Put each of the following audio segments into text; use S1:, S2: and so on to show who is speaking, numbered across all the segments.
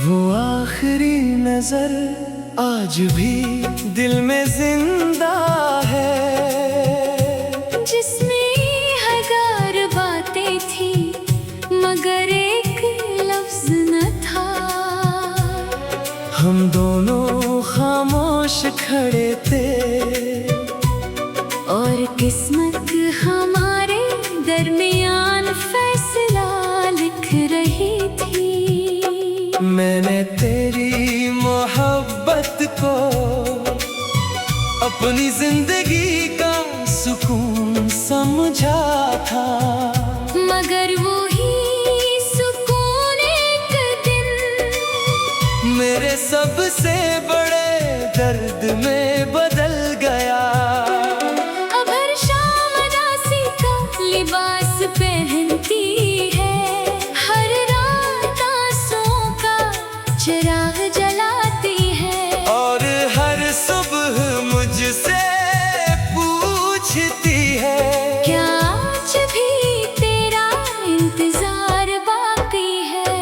S1: वो आखिरी नजर आज भी दिल में जिंदा है,
S2: जिसमें हजार बातें थी मगर एक लफ्ज न था।
S1: हम दोनों खामोश खड़े थे
S2: और किस्मत हमारे दरमियान फैसला लिख रही थी।
S1: मैंने तेरी मोहब्बत को अपनी जिंदगी का सुकून समझा था,
S2: मगर वो ही सुकून एक दिन
S1: मेरे सबसे बड़े दर्द में बदल गया।
S2: अब हर शाम उदासी का लिबास पहनती है, हर रात आंसुओं का चिराग जलाती है,
S1: और हर सुबह मुझसे पूछती है,
S2: क्या आज भी तेरा इंतजार बाकी है।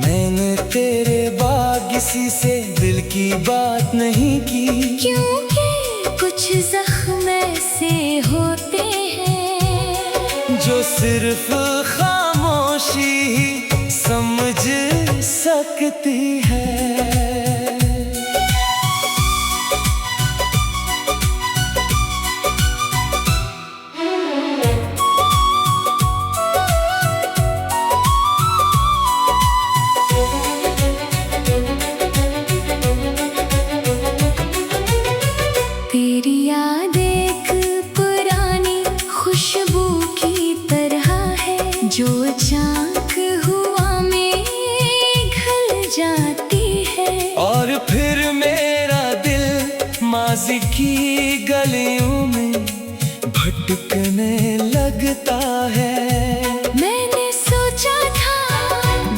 S1: मैंने तेरे बाद किसी से दिल की बात नहीं की,
S2: क्योंकि कुछ जख्म ऐसे होते हैं
S1: जो सिर्फ खामोशी ही समझ सकती है।
S2: तेरी याद एक पुरानी खुशबू की तरह है, जो अचानक हवा में घुल जाती है,
S1: और फिर मेरा दिल माजी की गलियों में भटकने लगता है।
S2: मैंने सोचा था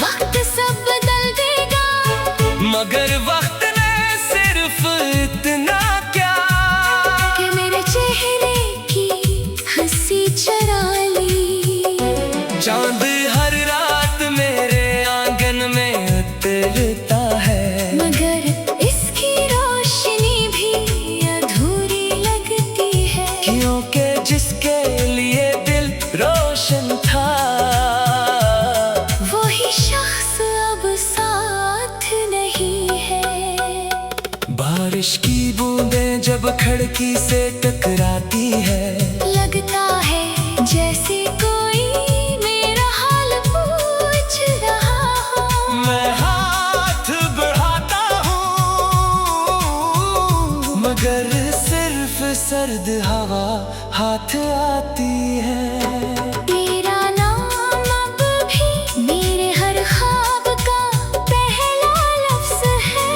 S2: वक्त सब बदल देगा,
S1: मगर वक्त ने सिर्फ इतना क्या
S2: कि मेरे चेहरे की हंसी चुरा ली।
S1: चांद हर रात मेरे आंगन में उतरता है,
S2: मगर इसकी रोशनी भी अधूरी लगती है,
S1: क्योंकि जिसके लिए दिल रोशन था
S2: वही शख्स अब साथ नहीं है।
S1: बारिश की बूंदें जब खिड़की से टकराती है,
S3: लगता है जैसे कोई मेरा हाल पूछ रहा हो।
S1: मैं हाथ बढ़ाता हूँ मगर सिर्फ सर्द हवा हाथ आती है।
S3: तेरा नाम अब भी मेरे हर ख्वाब का पहला लफ्ज है,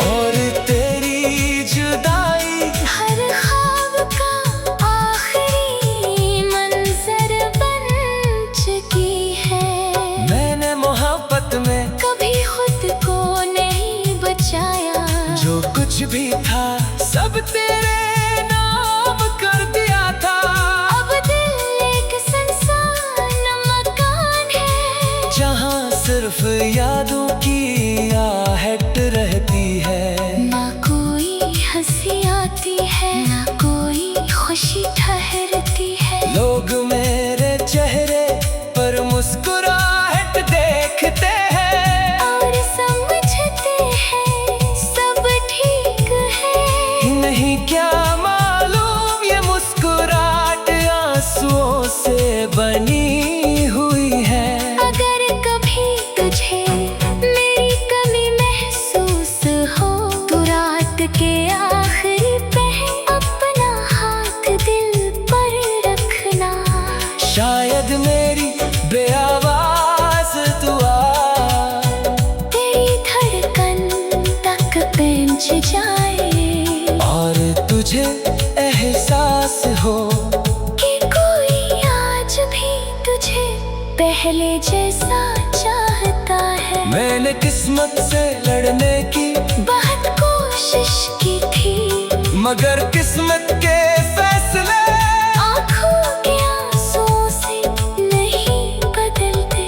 S1: और तेरी जुदाई
S3: हर ख्वाब का आखिरी मंजर बन चुकी है।
S1: मैंने मोहब्बत में
S3: कभी खुद को नहीं बचाया,
S1: जो कुछ भी था सब तेरे नाम कर दिया था।
S3: अब दिल एक सुनसान मकान है,
S1: जहाँ सिर्फ यादों की आहट रहती है।
S3: ना कोई हंसी आती है, ना कोई खुशी ठहरती है।
S1: लोग मेरे चेहरे पर मुस्कुराहट देखते हैं
S3: और समझते हैं सब ठीक है।
S1: नहीं क्या मालूम ये मुस्कुराहट आंसुओं से बनी हुई है।
S3: अगर कभी तुझे मेरी कमी महसूस हो, तो रात के आखिरी पहर अपना हाथ दिल पर रखना।
S1: शायद मेरी बेआवाज दुआ
S3: तेरी धड़कन तक पहुंच जाए,
S1: और तुझे एहसास हो
S3: कि कोई आज भी तुझे पहले जैसा चाहता है।
S1: मैंने किस्मत से लड़ने की
S3: बहुत
S1: मगर किस्मत के फैसले
S3: आँखों के आंसुओं से नहीं बदलते।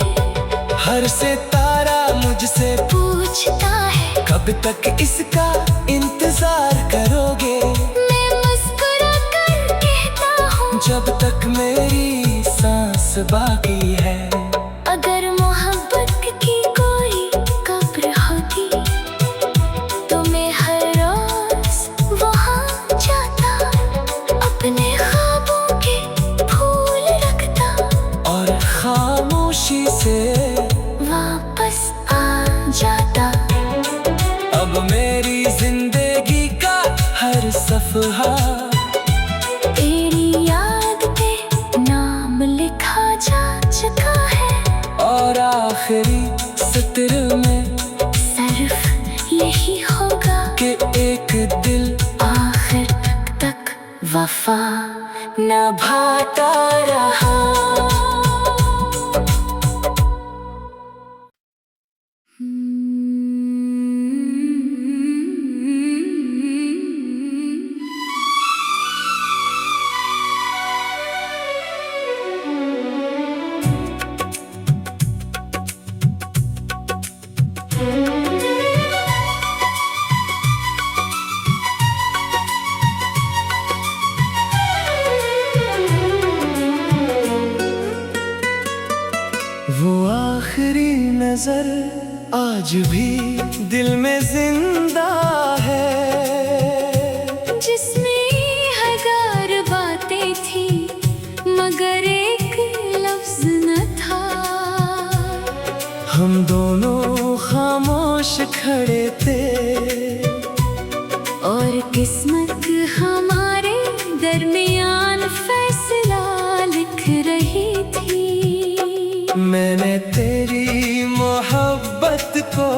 S1: हर सितारा मुझसे
S3: पूछता है
S1: कब तक इसका इंतजार करोगे।
S3: मैं मुस्कुरा कर कहता हूँ
S1: जब तक मेरी सांस बाकी है।
S3: अगर मोहब्बत की कोई कब्र होती तो मैं हर रोज वहाँ जाता, अपने ख्वाबों के फूल रखता
S1: और खामोशी से
S3: वापस आ जाता।
S1: अब मेरी जिंदगी का हर सफहा
S3: तेरी याद पे नाम लिखा जा चुका है
S1: और आखिरी सत्र में
S3: सिर्फ यही होगा
S1: कि एक दिल
S3: आखिर तक वफा निभाता रहा।
S1: वो आखिरी नजर आज भी दिल में जिंदा है,
S2: जिसमें हजार बातें थी मगर एक लफ्ज न था।
S1: हम दोनों खामोश खड़े थे
S2: और किस्मत हमारे दरमियान फैसला लिख रही थी।
S1: मैंने तेरी मोहब्बत को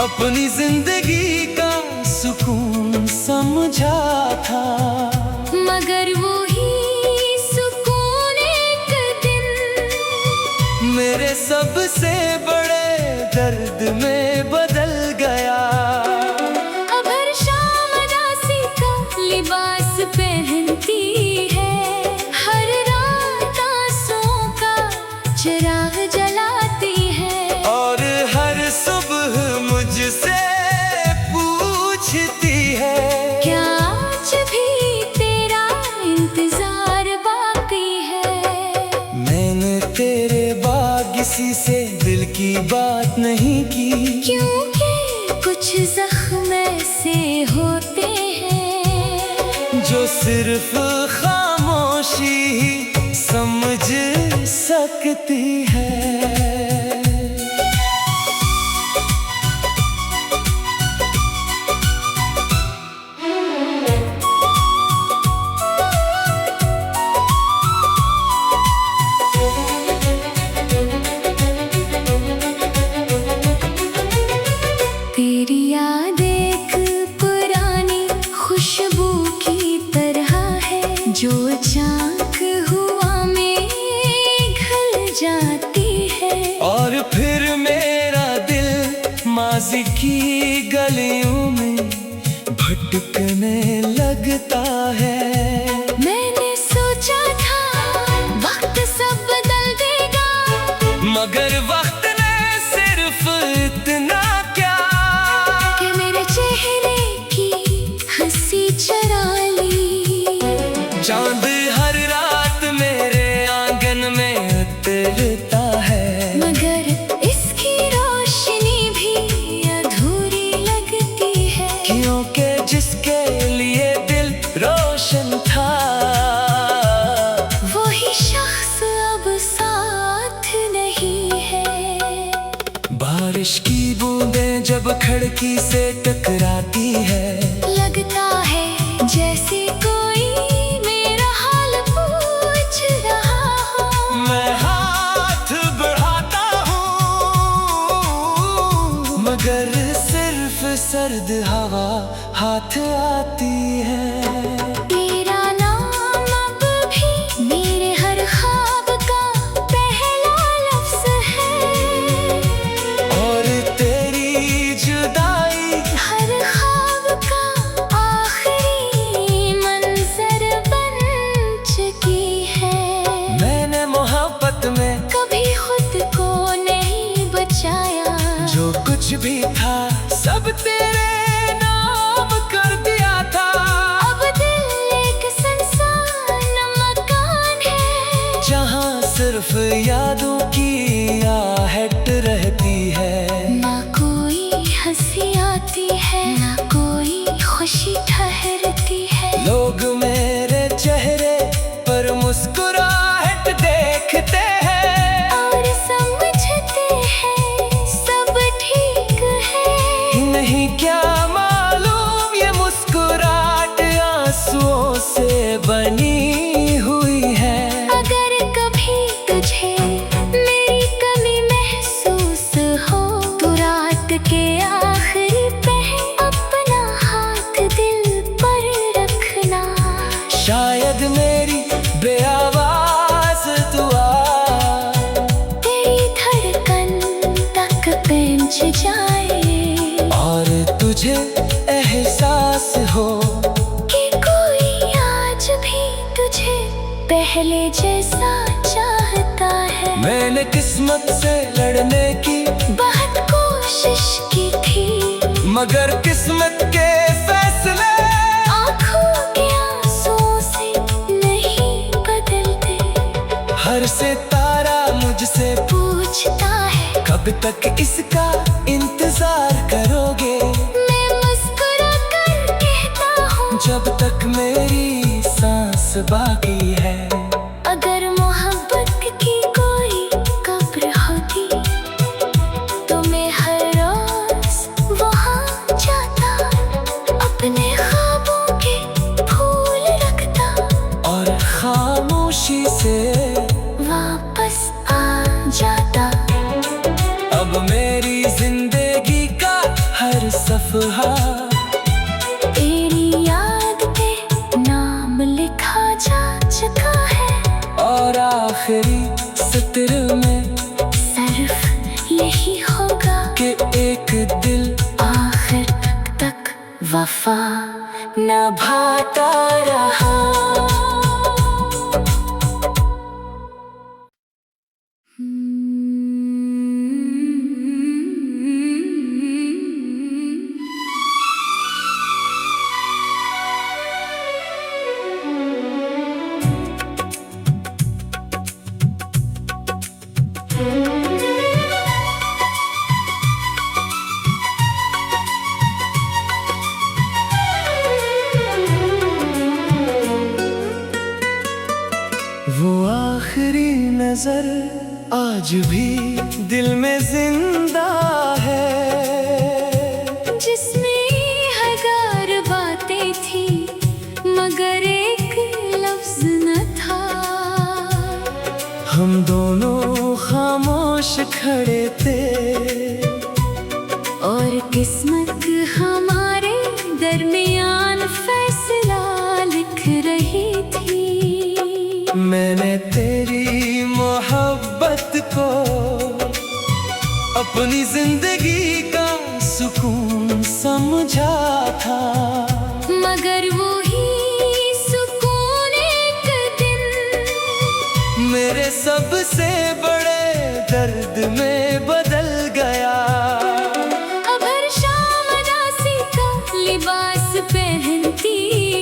S1: अपनी जिंदगी का सुकून समझा था,
S2: मगर वो ही सुकून एक दिन
S1: मेरे सबसे बड़े दर्द में बदल गया।
S2: अब हर शाम उदासी का लिबास पहनती है, हर रात आंसुओं का चिराग जलाती है
S1: और हर सुबह मुझसे पूछती है
S2: क्या आज भी तेरा इंतजार बाकी है।
S1: मैंने तेरे बाद किसी से दिल की बात नहीं की,
S2: क्योंकि कुछ जख्म ऐसे होते हैं
S1: जो सिर्फ खामोशी ही समझ सकती है।
S2: तेरी याद एक पुरानी खुशबू की तरह है, जो अचानक हुआ में घुल जाती है।
S1: और फिर मेरा दिल माजी की गलियों में भटकने लगता है।
S2: मैंने सोचा था वक्त सब बदल देगा,
S1: मगर वक्त ने सिर्फ इतना क्या
S2: कि मेरे चेहरे की हंसी चुरा ली।
S1: चांद हर रात मेरे आंगन में उतरता है,
S2: मगर इसकी रोशनी भी अधूरी लगती है,
S1: क्योंकि जिसके लिए दिल रोशन था
S2: वही शख्स अब साथ नहीं है।
S1: बारिश की बूंदें जब खिड़की से टकराती है,
S2: लगता है जैसे कोई मेरा हाल पूछ रहा हो।
S1: मैं हाथ बढ़ाता हूँ मगर सिर्फ सर्द हवा हाथ आती है।
S2: तेरा नाम अब भी मेरे हर ख्वाब का पहला लफ्ज है,
S1: और तेरी जुदाई
S2: हर ख्वाब का
S1: कुछ भी था सब तेरे नाम कर दिया था।
S3: अब दिल एक सुनसान मकान है,
S1: जहाँ सिर्फ यादों की आहट रहती है।
S3: ना कोई हंसी आती है, ना कोई खुशी ठहरती है।
S1: लोग मेरे चेहरे पर मुस्कुराहट देखते हैं
S3: और समझते हैं सब ठीक है।
S1: नहीं क्या मालूम ये मुस्कुराहट आंसुओं से बनी हुई है।
S3: अगर कभी तुझे मेरी कमी महसूस हो, तो रात के आखिरी पहर अपना हाथ दिल पर रखना।
S1: शायद मेरी बेआवाज दुआ
S3: तेरी धड़कन तक पहुंच जाए,
S1: और तुझे एहसास हो
S3: कि कोई आज भी तुझे पहले जैसा चाहता है।
S1: मैंने किस्मत से लड़ने की
S3: बहुत कोशिश की थी,
S1: मगर किस्मत के फैसले
S3: आँखों के आंसुओं से नहीं बदलते।
S1: हर सितारा मुझसे
S3: पूछता है
S1: कब तक इसका इंतजार करोगे।
S3: मैं मुस्कुरा कर कहता हूँ,
S1: जब तक मेरी सांस बाकी है।
S3: अगर मोहब्बत की कोई कब्र होती, तो मैं हर रोज वहाँ जाता, अपने ख्वाबों के फूल रखता,
S1: और खामोशी से
S3: वापस आ जाता।
S1: अब मेरी जिंदगी का हर सफहा
S3: तेरी याद पे नाम लिखा जा चुका है,
S1: और आखिरी सत्र में
S3: सिर्फ यही होगा
S1: कि एक दिल
S3: आखिर तक वफा निभाता रहा।
S1: वो आखिरी नजर आज भी दिल में जिंदा है,
S2: जिसमें हजार बातें थी मगर एक लफ्ज न था।
S1: हम दोनों खामोश खड़े थे,
S2: और किस्मत हमारे दरमियान फैसला लिख रही थी।
S1: मैंने तेरी मोहब्बत को अपनी जिंदगी का सुकून समझा था,
S2: मगर वो ही सुकून एक दिन
S1: मेरे सबसे बड़े दर्द में बदल गया।
S2: अब हर शाम उदासी का लिबास पहनती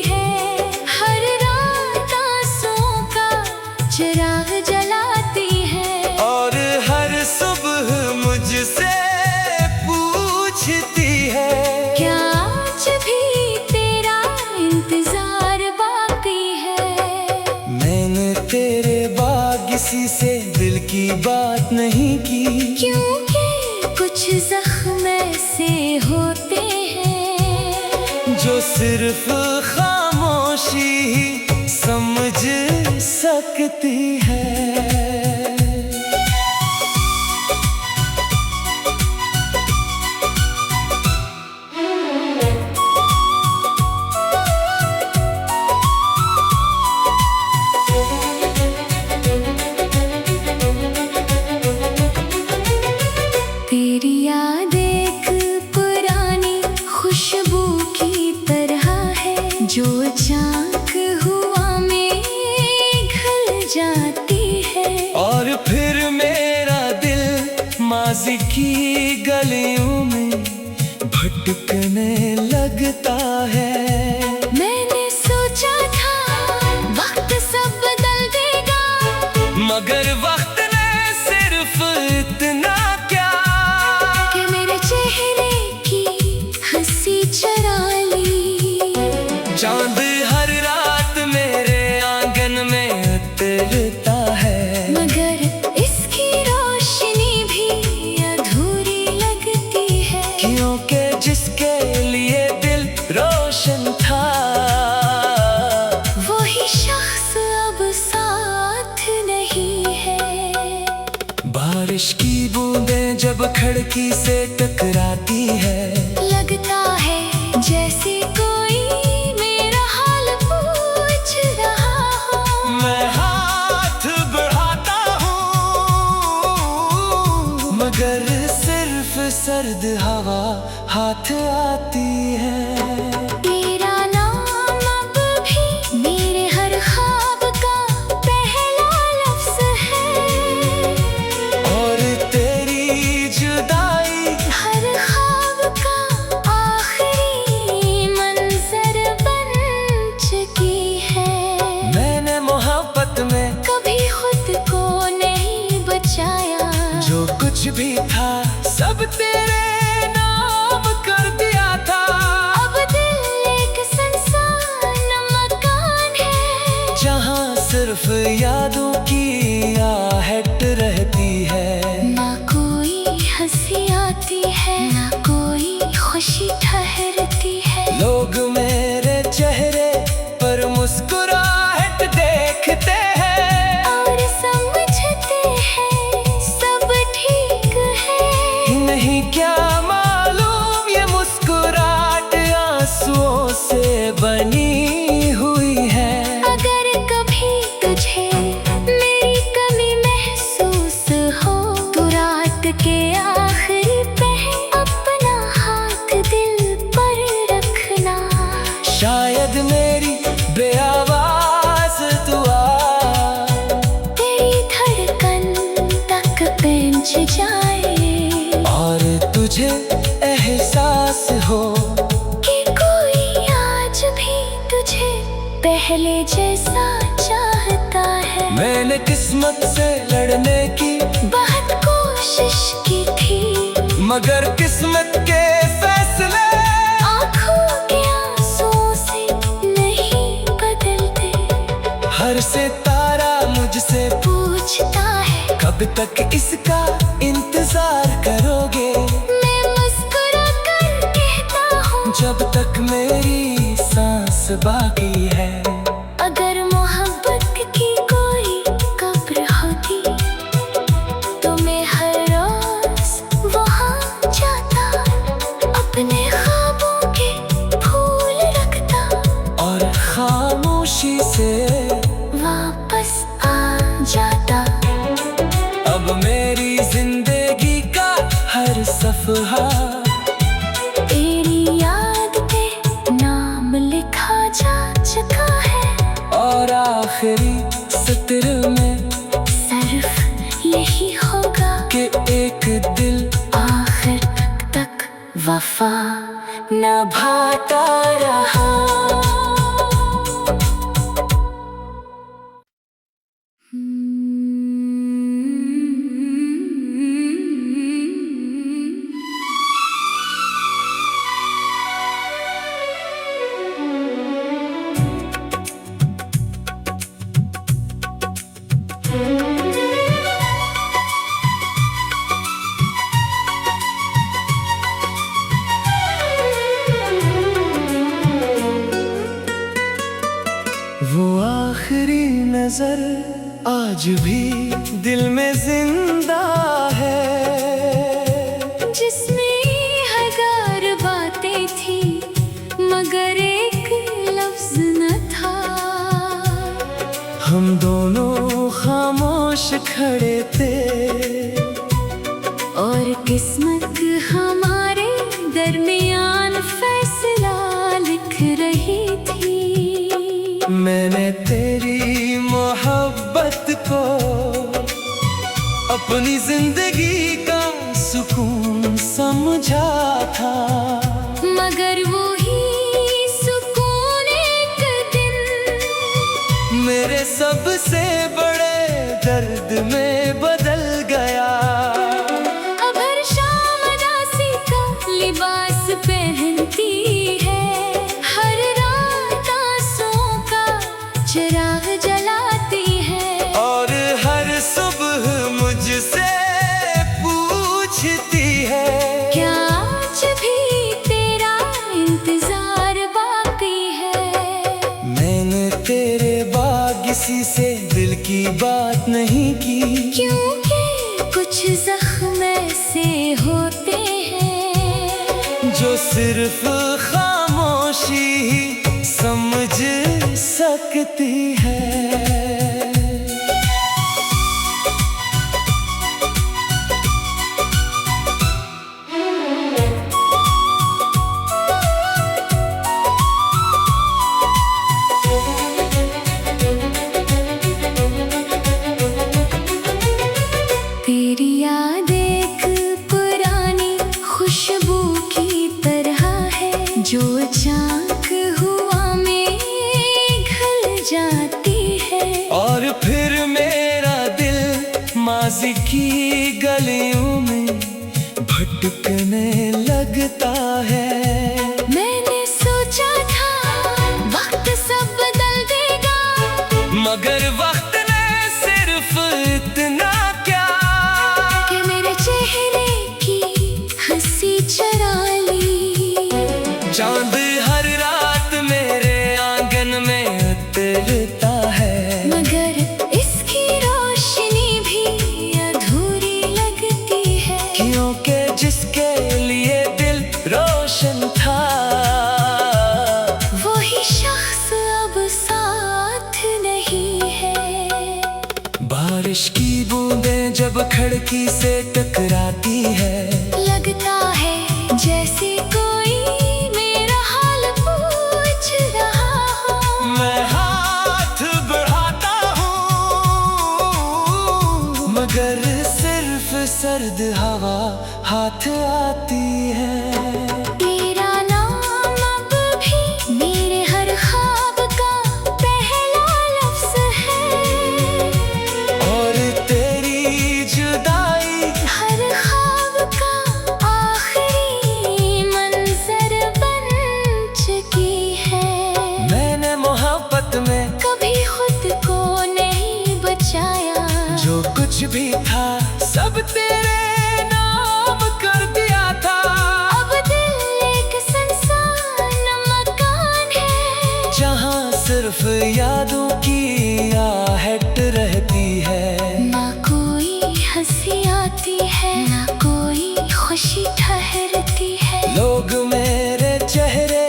S2: है, हर रात आंसुओं का चिराग जलाती है,
S1: और हर सुबह मुझसे पूछती है
S2: क्या आज भी तेरा इंतजार बाकी है।
S1: मैंने तेरे बाद किसी से दिल की बात नहीं की,
S2: क्योंकि कुछ जख्म ऐसे होते हैं
S1: जो सिर्फ खामोशी ही समझ सकती है।
S2: तेरी याद एक पुरानी खुशबू की तरह है, जो अचानक हुआ में घुल जाती
S1: भटकने लगता है।
S2: मैंने सोचा था वक्त सब बदल देगा,
S1: मगर वक्त ने सिर्फ इतना क्या
S2: कि मेरे चेहरे की हंसी चुरा ली।
S1: चांद हर रात मेरे आंगन में उतरता है,
S2: मगर इसकी रोशनी भी अधूरी लगती है।
S1: क्योंकि जिसके लिए दिल रोशन था,
S2: वही शख्स अब साथ नहीं है।
S1: बारिश की बूंदें जब खिड़की से टकराती है,
S4: लगता है जैसे कोई मेरा हाल पूछ रहा हो।
S1: मैं हाथ बढ़ाता हूँ, मगर सिर्फ सर्द हवा हाथ आती है।
S4: तेरा नाम अब भी मेरे हर ख्वाब का पहला लफ्ज़ है,
S1: और तेरी जुदाई
S4: हर ख्वाब का आखिरी मंजर बन चुकी है।
S1: मैंने मोहब्बत में
S4: कभी खुद को नहीं बचाया,
S1: जो कुछ भी था सब तेरे नाम कर दिया था।
S4: अब दिल एक सुनसान मकान है,
S1: जहाँ सिर्फ यादों की आहट रहती है।
S4: ना कोई हंसी आती है, ना कोई खुशी ठहरती है।
S1: लोग मेरे चेहरे पर मुस्कुराहट देखते हैं,
S4: और समझते हैं सब ठीक है।
S1: नहीं क्या मालूम ये मुस्कुराहट आंसुओं से बनी हुई है।
S4: अगर कभी तुझे मेरी कमी महसूस हो, तो रात के आखिरी पहर अपना हाथ दिल पर रखना।
S1: शायद मेरी बेआवाज़ दुआ
S4: तेरी धड़कन तक पहुंच जाए,
S1: और तुझे एहसास हो
S4: कि कोई आज भी तुझे पहले जैसा चाहता है।
S1: मैंने किस्मत से लड़ने की
S4: बहुत कोशिश की थी,
S1: मगर किस्मत के फैसले
S4: आँखों के आंसुओं से नहीं बदलते।
S1: हर सितारा मुझसे
S4: पूछता है
S1: कब तक इसका इंतजार करोगे।
S4: मैं मुस्कुरा कर कहता हूँ,
S1: जब तक मेरी सांस बाकी है।
S4: अगर मोहब्बत की कोई कब्र होती, तो मैं हर रोज वहाँ जाता, अपने ख्वाबों के फूल रखता,
S1: और खामोशी से
S4: वापस आ जाता।
S1: अब मेरी जिंदगी का हर सफहा
S4: तेरी याद पे नाम लिखा जा चुका है,
S1: और आखिरी सत्र में
S4: सिर्फ यही होगा
S1: कि एक दिल
S4: आखिर तक वफा निभाता रहा।
S1: वो आखिरी नजर आज भी दिल में जिंदा है,
S2: जिसमें हजार बातें थी मगर एक लफ्ज न था।
S1: हम दोनों खामोश खड़े थे,
S2: और किस्मत हमारे दरमियान फैसला लिख रही थी।
S1: मैंने तेरी मोहब्बत को अपनी जिंदगी का सुकून समझा था। से बड़े दर्द में बदल गया।
S2: अब हर शाम उदासी का लिबास पहनती है, हर रात आंसुओं का चिराग जलाती है,
S1: और हर सुबह मुझसे पूछती है,
S2: क्या आज भी तेरा इंतजार बाकी है।
S1: मैंने तेरे बाद किसी से दिल की बात नहीं की,
S2: क्योंकि कुछ जख्म ऐसे होते हैं
S1: जो सिर्फ खामोशी ही समझ सकती है।
S2: तेरी याद एक पुरानी खुशबू की तरह है, जो अचानक हुआ में घुल जाती है,
S1: और फिर मेरा दिल माजी की गलियों में भटकने लगता है।
S2: मैंने सोचा था वक्त सब बदल देगा,
S1: मगर वक्त ने सिर्फ इतना क्या
S2: कि मेरे चेहरे की हंसी चुरा ली।
S1: चांद हर रात मेरे आंगन में उतरता है,
S2: मगर इसकी रोशनी भी अधूरी लगती है,
S1: क्योंकि जिसके लिए दिल रोशन था
S2: वही शख्स अब साथ नहीं है।
S1: बारिश की बूंदें जब खिड़की से टकराती है,
S3: लगता है जैसे कोई मेरा हाल पूछ रहा हो।
S1: मैं हाथ बढ़ाता हूँ, मगर सिर्फ सर्द हवा हाथ आती है।
S3: तेरा नाम अब भी मेरे हर ख्वाब का पहला लफ्ज है,
S1: और तेरी जुदाई
S3: हर ख्वाब का आखिरी मंजर बन चुकी है।
S1: मैंने मोहब्बत में
S3: कभी खुद को नहीं बचाया,
S1: जो कुछ भी था सब तेरे नाम कर दिया था।
S3: अब दिल एक सुनसान मकान है,
S1: जहाँ सिर्फ यादों की आहट रहती है।
S3: ना कोई हंसी आती है, ना कोई खुशी ठहरती है।
S1: लोग मेरे चेहरे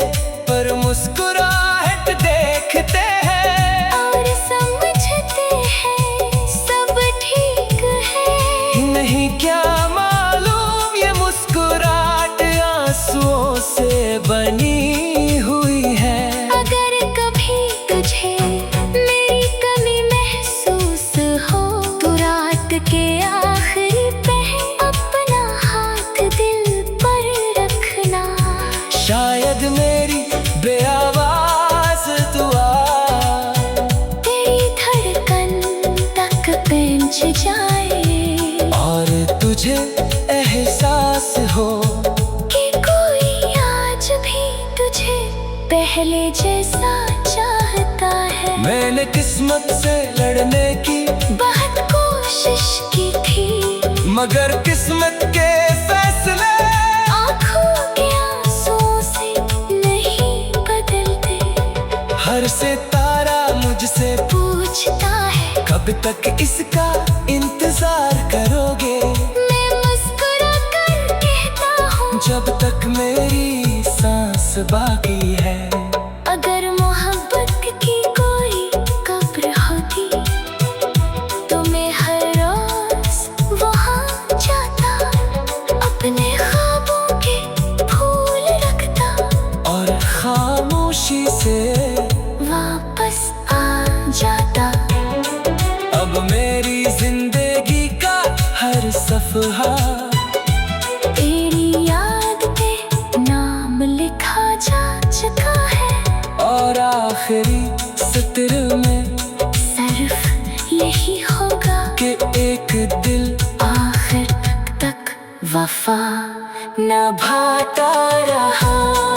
S1: पर मुस्कुराहट देखते हैं,
S3: और समझते हैं सब ठीक है।
S1: नहीं क्या मालूम ये मुस्कुराहट आंसुओं से बनी हुई है।
S3: अगर कभी तुझे मेरी कमी महसूस हो, तो रात के आखिरी पहर अपना हाथ दिल पर रखना।
S1: शायद मेरी बेआवाज दुआ
S3: तेरी धड़कन तक पहुंच जाए,
S1: और तुझे एहसास हो
S3: कि कोई आज भी तुझे पहले जैसा चाहता है।
S1: मैंने किस्मत से लड़ने की
S3: बहुत कोशिश की थी,
S1: मगर किस्मत के फैसले
S3: आँखों के आंसुओं से नहीं बदलते।
S1: हर सितारा मुझसे
S3: पूछता है
S1: कब तक इसका इंतजार करोगे।
S3: मैं मुस्कुरा कर कहता हूँ,
S1: जब तक मेरी सांस बाकी है।
S3: अगर मोहब्बत की कोई कब्र होती, तो मैं हर रोज वहाँ जाता, अपने ख्वाबों के फूल रखता,
S1: और खामोशी से
S3: वापस आ जाता।
S1: अब मेरी जिंदगी का हर सफहा
S3: तेरी याद पे नाम लिखा जा चुका है,
S1: और आखिरी सत्र में
S3: सिर्फ यही होगा
S1: कि एक दिल
S3: आखिर तक
S1: वफा निभाता रहा।